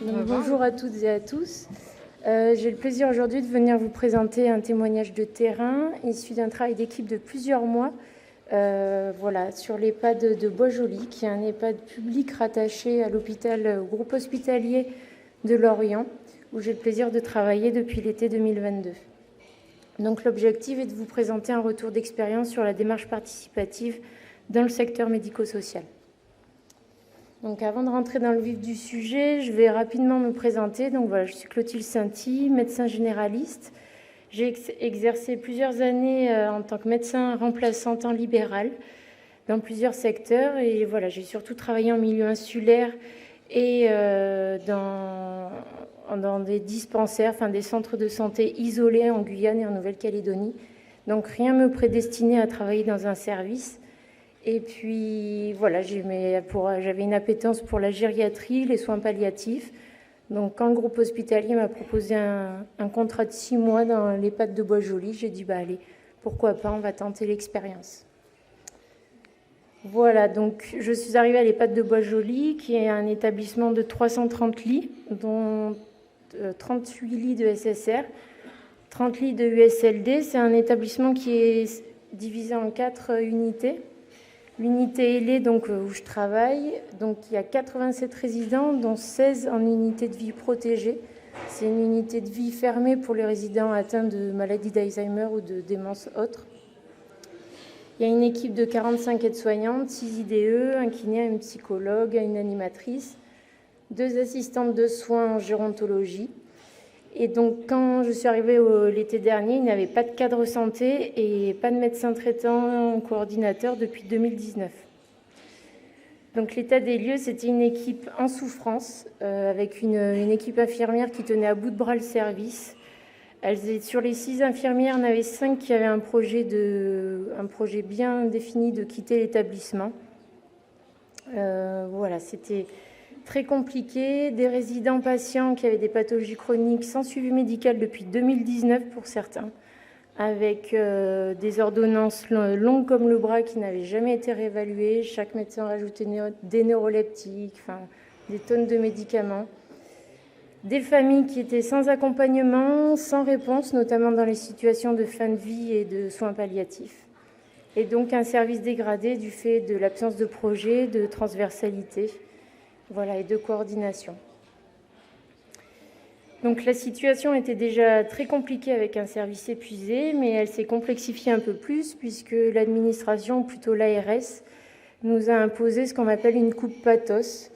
Donc, bonjour à toutes et à tous. J'ai le plaisir aujourd'hui de venir vous présenter un témoignage de terrain issu d'un travail d'équipe de plusieurs mois sur l'EHPAD de Bois-Joli, qui est un EHPAD public rattaché à l'hôpital, au groupe hospitalier de Lorient, où j'ai le plaisir de travailler depuis l'été 2022. Donc l'objectif est de vous présenter un retour d'expérience sur la démarche participative dans le secteur médico-social. Donc avant de rentrer dans le vif du sujet, je vais rapidement me présenter. Donc voilà, je suis Clotilde Sainty, médecin généraliste. J'ai exercé plusieurs années en tant que médecin remplaçant temps libéral dans plusieurs secteurs. Et voilà, j'ai surtout travaillé en milieu insulaire et dans des dispensaires, enfin des centres de santé isolés en Guyane et en Nouvelle-Calédonie. Donc rien ne me prédestinait à travailler dans un service. Et puis voilà, j'avais une appétence pour la gériatrie, les soins palliatifs. Donc quand le groupe hospitalier m'a proposé un contrat de 6 mois dans l'EHPAD de Bois-Joli, j'ai dit allez, pourquoi pas, on va tenter l'expérience. Voilà, donc je suis arrivée à l'EHPAD de Bois-Joli, qui est un établissement de 330 lits, dont 38 lits de SSR, 30 lits de USLD. C'est un établissement qui est divisé en 4 unités. L'unité ailée, donc, où je travaille, donc, il y a 87 résidents, dont 16 en unité de vie protégée. C'est une unité de vie fermée pour les résidents atteints de maladie d'Alzheimer ou de démence autre. Il y a une équipe de 45 aides-soignantes, 6 IDE, un kiné, une psychologue, une animatrice, 2 assistantes de soins en gérontologie. Et donc, quand je suis arrivée l'été dernier, il n'y avait pas de cadre santé et pas de médecin traitant coordinateur depuis 2019. Donc, l'état des lieux, c'était une équipe en souffrance, avec une équipe infirmière qui tenait à bout de bras le service. Sur les 6 infirmières, il y en avait 5 qui avaient un projet bien défini de quitter l'établissement. C'était très compliqué, des résidents patients qui avaient des pathologies chroniques sans suivi médical depuis 2019 pour certains, avec des ordonnances longues comme le bras qui n'avaient jamais été réévaluées. Chaque médecin rajoutait des neuroleptiques, des tonnes de médicaments. Des familles qui étaient sans accompagnement, sans réponse, notamment dans les situations de fin de vie et de soins palliatifs. Et donc un service dégradé du fait de l'absence de projet, de transversalité. Et de coordination. Donc la situation était déjà très compliquée avec un service épuisé, mais elle s'est complexifiée un peu plus puisque l'administration, ou plutôt l'ARS, nous a imposé ce qu'on appelle une coupe pathos.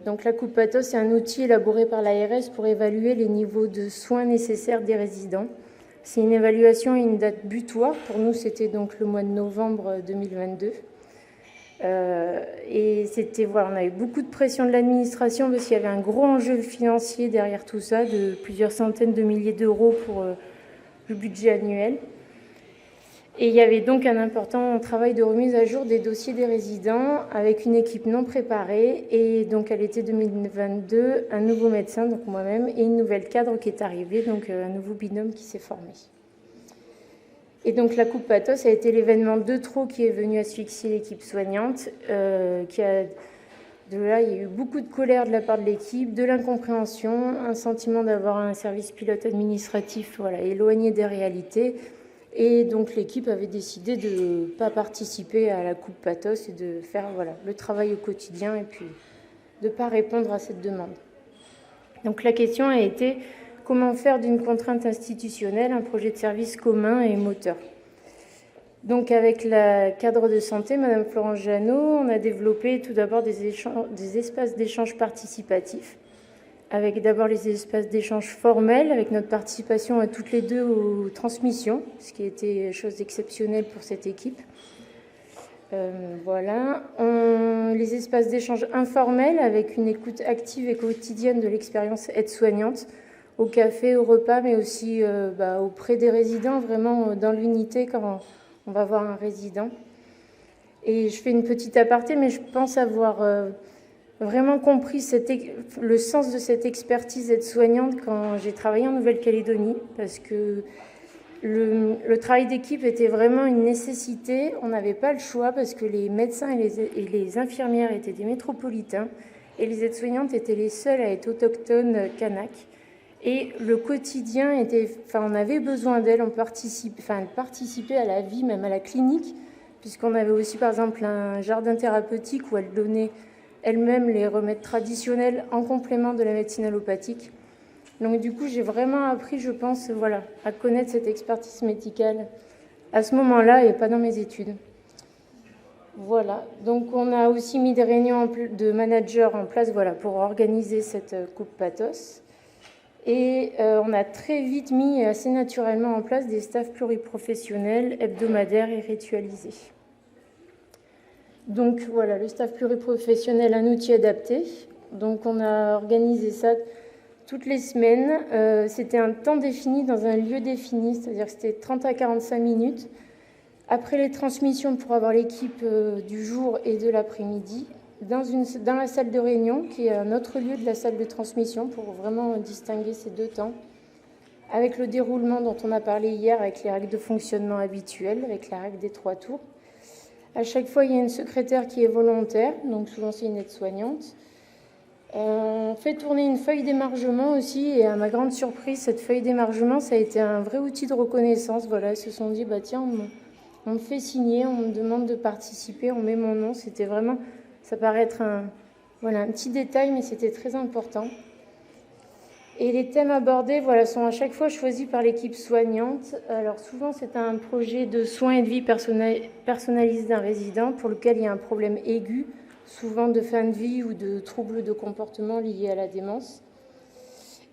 Donc la coupe pathos, c'est un outil élaboré par l'ARS pour évaluer les niveaux de soins nécessaires des résidents. C'est une évaluation et une date butoir. Pour nous, c'était donc le mois de novembre 2022. Et on a eu beaucoup de pression de l'administration parce qu'il y avait un gros enjeu financier derrière tout ça, de plusieurs centaines de milliers d'euros pour le budget annuel. Et il y avait donc un important travail de remise à jour des dossiers des résidents avec une équipe non préparée. Et donc à l'été 2022, un nouveau médecin, donc moi-même, et une nouvelle cadre qui est arrivée, donc un nouveau binôme qui s'est formé. Et donc la coupe pathos a été l'événement de trop qui est venu asphyxier l'équipe soignante. Il y a eu beaucoup de colère de la part de l'équipe, de l'incompréhension, un sentiment d'avoir un service pilote administratif éloigné des réalités. Et donc l'équipe avait décidé de ne pas participer à la coupe pathos et de faire le travail au quotidien et puis de ne pas répondre à cette demande. Donc la question a été: comment faire d'une contrainte institutionnelle un projet de service commun et moteur? Donc avec la cadre de santé, Madame Florence Jeannot, on a développé tout d'abord des espaces d'échange participatifs, avec d'abord les espaces d'échange formels, avec notre participation à toutes les 2 aux transmissions, ce qui était chose exceptionnelle pour cette équipe. Les espaces d'échange informels, avec une écoute active et quotidienne de l'expérience aide-soignante, au café, au repas, mais aussi auprès des résidents, vraiment dans l'unité quand on va voir un résident. Et je fais une petite aparté, mais je pense avoir vraiment compris le sens de cette expertise aide-soignante quand j'ai travaillé en Nouvelle-Calédonie, parce que le travail d'équipe était vraiment une nécessité. On n'avait pas le choix parce que les médecins et les infirmières étaient des métropolitains et les aides-soignantes étaient les seules à être autochtones kanak. Et le quotidien était, on avait besoin d'elles, elles participaient à la vie, même à la clinique, puisqu'on avait aussi par exemple un jardin thérapeutique où elles donnaient elles-mêmes les remèdes traditionnels en complément de la médecine allopathique. Donc du coup, j'ai vraiment appris, je pense, à connaître cette expertise médicale à ce moment-là et pas dans mes études. Voilà, donc on a aussi mis des réunions de managers en place pour organiser cette coupe pathos. Et on a très vite mis assez naturellement en place des staffs pluriprofessionnels, hebdomadaires et ritualisés. Donc voilà, le staff pluriprofessionnel, un outil adapté. Donc on a organisé ça toutes les semaines. C'était un temps défini dans un lieu défini, c'est-à-dire que c'était 30 à 45 minutes. Après les transmissions pour avoir l'équipe du jour et de l'après-midi, dans la salle de réunion, qui est un autre lieu de la salle de transmission, pour vraiment distinguer ces deux temps, avec le déroulement dont on a parlé hier, avec les règles de fonctionnement habituelles, avec la règle des 3 tours. À chaque fois, il y a une secrétaire qui est volontaire, donc souvent c'est une aide-soignante. On fait tourner une feuille d'émargement aussi, et à ma grande surprise, cette feuille d'émargement, ça a été un vrai outil de reconnaissance. Ils se sont dit, tiens, on me fait signer, on me demande de participer, on met mon nom. C'était vraiment, ça paraît être un petit détail, mais c'était très important. Et les thèmes abordés sont à chaque fois choisis par l'équipe soignante. Alors souvent, c'est un projet de soins et de vie personnalisé d'un résident pour lequel il y a un problème aigu, souvent de fin de vie ou de troubles de comportement liés à la démence.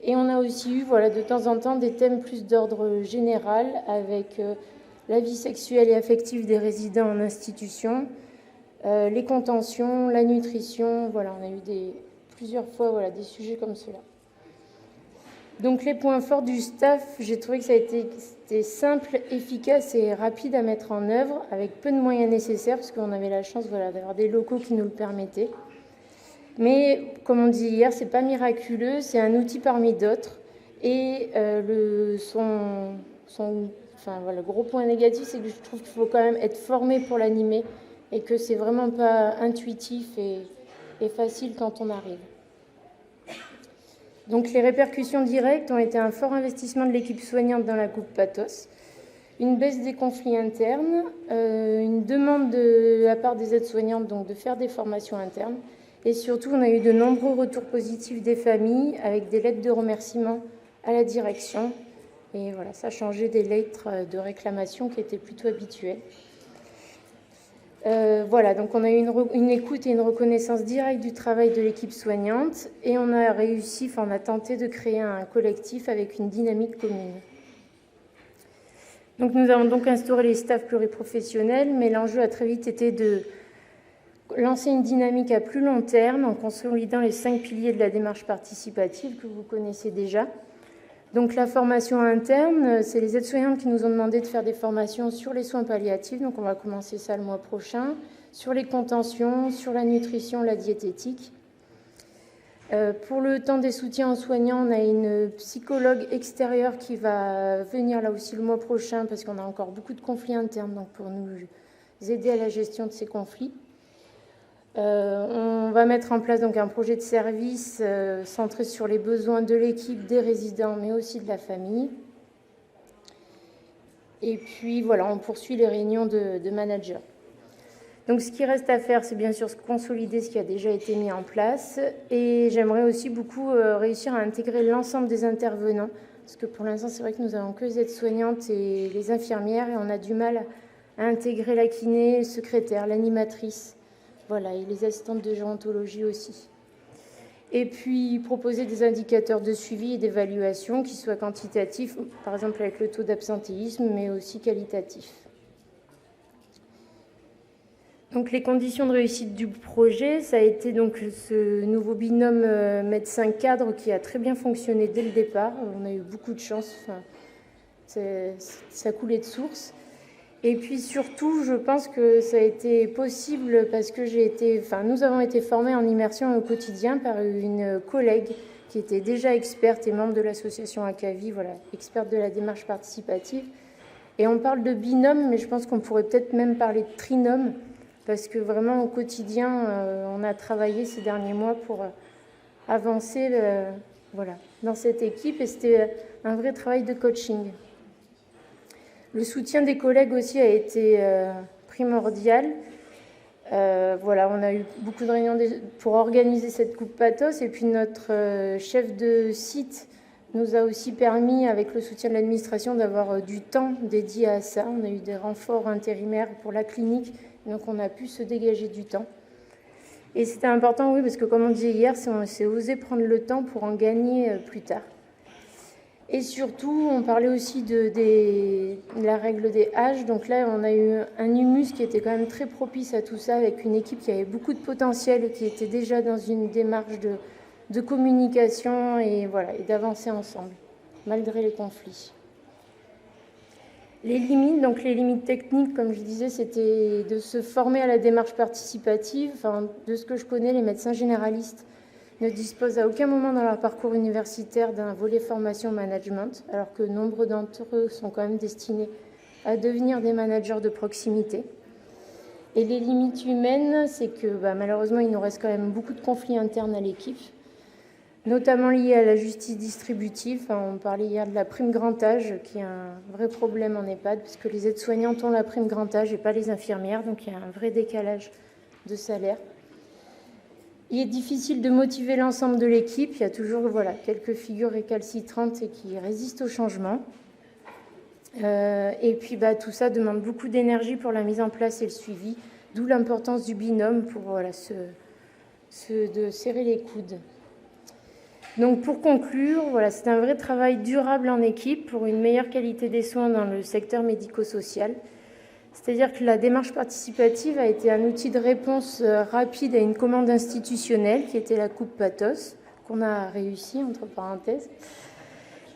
Et on a aussi eu de temps en temps des thèmes plus d'ordre général avec la vie sexuelle et affective des résidents en institution, les contentions, la nutrition. On a eu plusieurs fois des sujets comme cela. Donc les points forts du staff, j'ai trouvé que c'était simple, efficace et rapide à mettre en œuvre, avec peu de moyens nécessaires, parce qu'on avait la chance d'avoir des locaux qui nous le permettaient. Mais comme on dit hier, c'est pas miraculeux, c'est un outil parmi d'autres. Et le gros point négatif, c'est que je trouve qu'il faut quand même être formé pour l'animer et que c'est vraiment pas intuitif et facile quand on arrive. Donc les répercussions directes ont été un fort investissement de l'équipe soignante dans la coupe pathos, une baisse des conflits internes, une demande de la part des aides-soignantes donc de faire des formations internes, et surtout on a eu de nombreux retours positifs des familles avec des lettres de remerciement à la direction, et ça a changé des lettres de réclamation qui étaient plutôt habituelles. Donc on a eu une écoute et une reconnaissance directe du travail de l'équipe soignante et on a tenté de créer un collectif avec une dynamique commune. Donc nous avons donc instauré les staffs pluriprofessionnels, mais l'enjeu a très vite été de lancer une dynamique à plus long terme en consolidant les 5 piliers de la démarche participative que vous connaissez déjà. Donc la formation interne, c'est les aides-soignantes qui nous ont demandé de faire des formations sur les soins palliatifs, donc on va commencer ça le mois prochain, sur les contentions, sur la nutrition, la diététique. Pour le temps des soutiens aux soignants, on a une psychologue extérieure qui va venir là aussi le mois prochain parce qu'on a encore beaucoup de conflits internes, donc pour nous aider à la gestion de ces conflits. On va mettre en place donc un projet de service centré sur les besoins de l'équipe, des résidents, mais aussi de la famille. Et puis on poursuit les réunions de managers. Donc ce qui reste à faire, c'est bien sûr consolider ce qui a déjà été mis en place. Et j'aimerais aussi beaucoup réussir à intégrer l'ensemble des intervenants, parce que pour l'instant, c'est vrai que nous avons que les aides-soignantes et les infirmières, et on a du mal à intégrer la kiné, le secrétaire, l'animatrice. Et les assistantes de gérontologie aussi. Et puis, proposer des indicateurs de suivi et d'évaluation qui soient quantitatifs, par exemple avec le taux d'absentéisme, mais aussi qualitatifs. Donc, les conditions de réussite du projet, ça a été donc ce nouveau binôme médecin-cadre qui a très bien fonctionné dès le départ. On a eu beaucoup de chance, ça coulait de source. Et puis surtout, je pense que ça a été possible parce que nous avons été formés en immersion au quotidien par une collègue qui était déjà experte et membre de l'association ACAVI, experte de la démarche participative. Et on parle de binôme, mais je pense qu'on pourrait peut-être même parler de trinôme, parce que vraiment au quotidien, on a travaillé ces derniers mois pour avancer voilà, dans cette équipe, et c'était un vrai travail de coaching. Le soutien des collègues aussi a été primordial. Voilà, on a eu beaucoup de réunions pour organiser cette Coupe Pathos, et puis notre chef de site nous a aussi permis, avec le soutien de l'administration, d'avoir du temps dédié à ça. On a eu des renforts intérimaires pour la clinique, donc on a pu se dégager du temps. Et c'était important, oui, parce que comme on disait hier, c'est oser prendre le temps pour en gagner plus tard. Et surtout, on parlait aussi de la règle des âges. Donc là, on a eu un humus qui était quand même très propice à tout ça, avec une équipe qui avait beaucoup de potentiel et qui était déjà dans une démarche de communication et voilà, et d'avancer ensemble, malgré les conflits. Les limites techniques, comme je disais, c'était de se former à la démarche participative. Enfin, de ce que je connais, les médecins généralistes ne disposent à aucun moment dans leur parcours universitaire d'un volet formation-management, alors que nombre d'entre eux sont quand même destinés à devenir des managers de proximité. Et les limites humaines, c'est que malheureusement, il nous reste quand même beaucoup de conflits internes à l'équipe, notamment liés à la justice distributive. On parlait hier de la prime grand âge, qui est un vrai problème en EHPAD, puisque les aides-soignantes ont la prime grand âge et pas les infirmières, donc il y a un vrai décalage de salaire. Il est difficile de motiver l'ensemble de l'équipe. Il y a toujours quelques figures récalcitrantes et qui résistent au changement. Et puis tout ça demande beaucoup d'énergie pour la mise en place et le suivi, d'où l'importance du binôme pour de serrer les coudes. Donc pour conclure, c'est un vrai travail durable en équipe pour une meilleure qualité des soins dans le secteur médico-social. C'est-à-dire que la démarche participative a été un outil de réponse rapide à une commande institutionnelle qui était la Coupe Pathos, qu'on a réussi, entre parenthèses.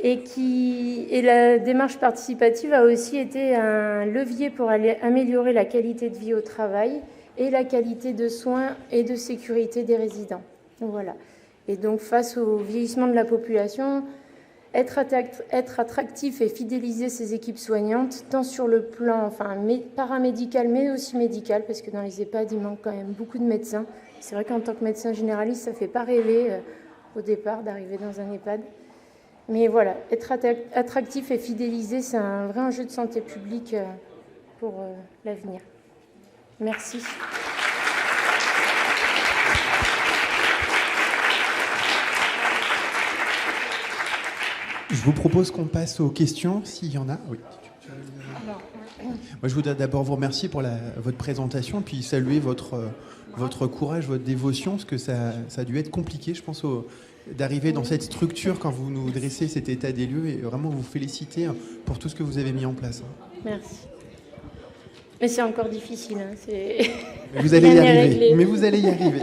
Et la démarche participative a aussi été un levier pour améliorer la qualité de vie au travail et la qualité de soins et de sécurité des résidents. Voilà. Et donc face au vieillissement de la population, être attractif et fidéliser ces équipes soignantes, tant sur le plan paramédical, mais aussi médical, parce que dans les EHPAD, il manque quand même beaucoup de médecins. C'est vrai qu'en tant que médecin généraliste, ça ne fait pas rêver au départ d'arriver dans un EHPAD. Mais voilà, être attractif et fidélisé, c'est un vrai enjeu de santé publique pour l'avenir. Merci. Je vous propose qu'on passe aux questions, s'il y en a. Oui. Moi, je voudrais d'abord vous remercier pour votre présentation, puis saluer votre courage, votre dévotion, parce que ça a dû être compliqué, je pense, d'arriver dans cette structure quand vous nous dressez cet état des lieux, et vraiment vous féliciter pour tout ce que vous avez mis en place. Merci. Mais c'est encore difficile. Mais vous allez y arriver. Mais vous allez y arriver.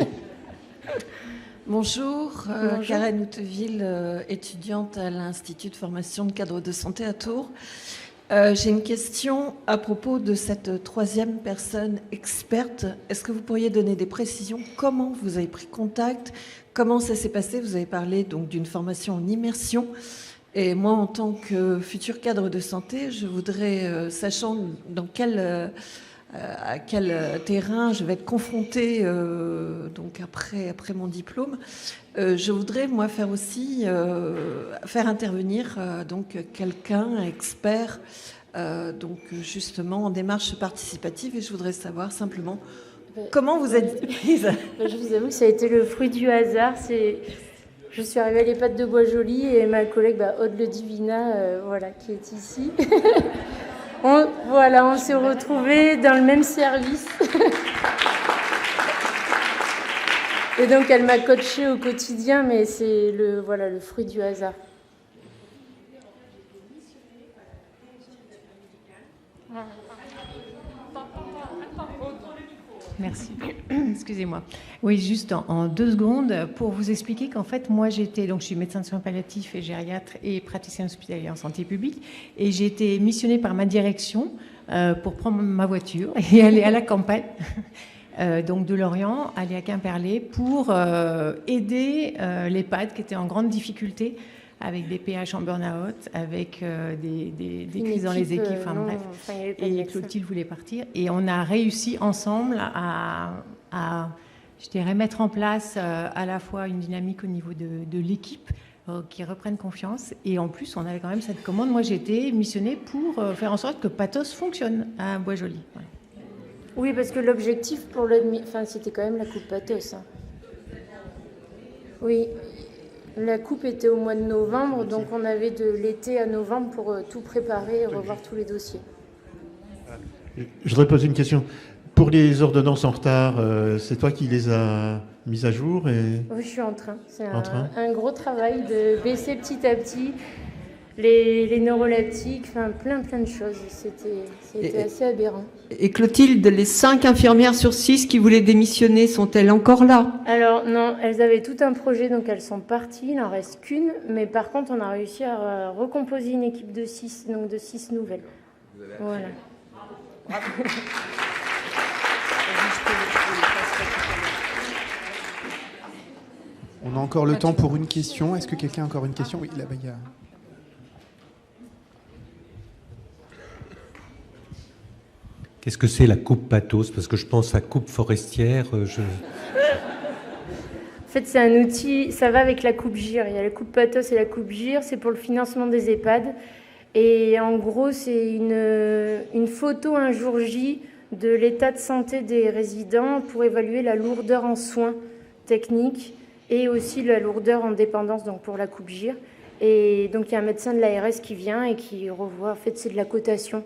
Bonjour, Karen Houteville, étudiante à l'Institut de formation de cadres de santé à Tours. J'ai une question à propos de cette troisième personne experte. Est-ce que vous pourriez donner des précisions? Comment vous avez pris contact? Comment ça s'est passé? Vous avez parlé donc d'une formation en immersion. Et moi, en tant que futur cadre de santé, je voudrais, sachant dans à quel terrain je vais être confrontée donc après mon diplôme, je voudrais moi faire intervenir donc quelqu'un expert donc justement en démarche participative, et je voudrais savoir simplement comment vous êtes prise. Je vous avoue que ça a été le fruit du hasard. Je suis arrivée à l'EHPAD de Bois-Joli et ma collègue Aude Le Divina qui est ici. On s'est retrouvés dans le même service. Et donc, elle m'a coachée au quotidien, mais c'est le fruit du hasard. Merci. Excusez-moi. Oui, juste en 2 secondes, pour vous expliquer qu'en fait, moi, je suis médecin de soins palliatifs et gériatre et praticien hospitalier en santé publique. Et j'ai été missionnée par ma direction pour prendre ma voiture et aller à la campagne, donc de Lorient, aller à Quimperlé, pour aider l'EHPAD qui était en grande difficulté avec des PH en burn-out, avec des crises dans équipe, les équipes, enfin non, bref. enfin, il y avait pas de Et médecin. Clotilde voulait partir. Et on a réussi ensemble à je dirais, mettre en place à la fois une dynamique au niveau de l'équipe qui reprenne confiance. Et en plus, on avait quand même cette commande. Moi, j'ai été missionnée pour faire en sorte que Pathos fonctionne à Bois-Joli. Voilà. Oui, parce que l'objectif pour c'était quand même la Coupe Pathos. Hein. Oui, la coupe était au mois de novembre, donc on avait de l'été à novembre pour tout préparer et revoir tous les dossiers. Je voudrais poser une question. Pour les ordonnances en retard, c'est toi qui les as mises à jour Oui, je suis en train. C'est En train. un gros travail de baisser petit à petit les neuroleptiques, enfin plein de choses. C'était assez aberrant. Et Clotilde, les 5 infirmières sur 6 qui voulaient démissionner, sont-elles encore là? Alors non, elles avaient tout un projet, donc elles sont parties, il n'en reste qu'une. Mais par contre, on a réussi à recomposer une équipe de 6, donc de 6 nouvelles. Voilà. On a encore le temps pour une question. Est-ce que quelqu'un a encore une question? Oui, là-bas, il y a... Qu'est-ce que c'est la coupe Pathos? Parce que je pense à coupe forestière. En fait, c'est un outil, ça va avec la coupe GIR. Il y a la coupe Pathos et la coupe GIR, c'est pour le financement des EHPAD. Et en gros, c'est une photo un jour J de l'état de santé des résidents pour évaluer la lourdeur en soins techniques et aussi la lourdeur en dépendance, donc pour la coupe GIR. Et donc, il y a un médecin de l'ARS qui vient et qui revoit, en fait, c'est de la cotation,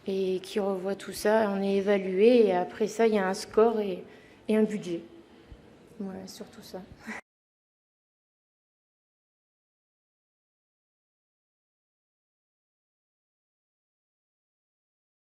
et qui revoit tout ça. On est évalué et après ça, il y a un score et un budget. Voilà, surtout ça.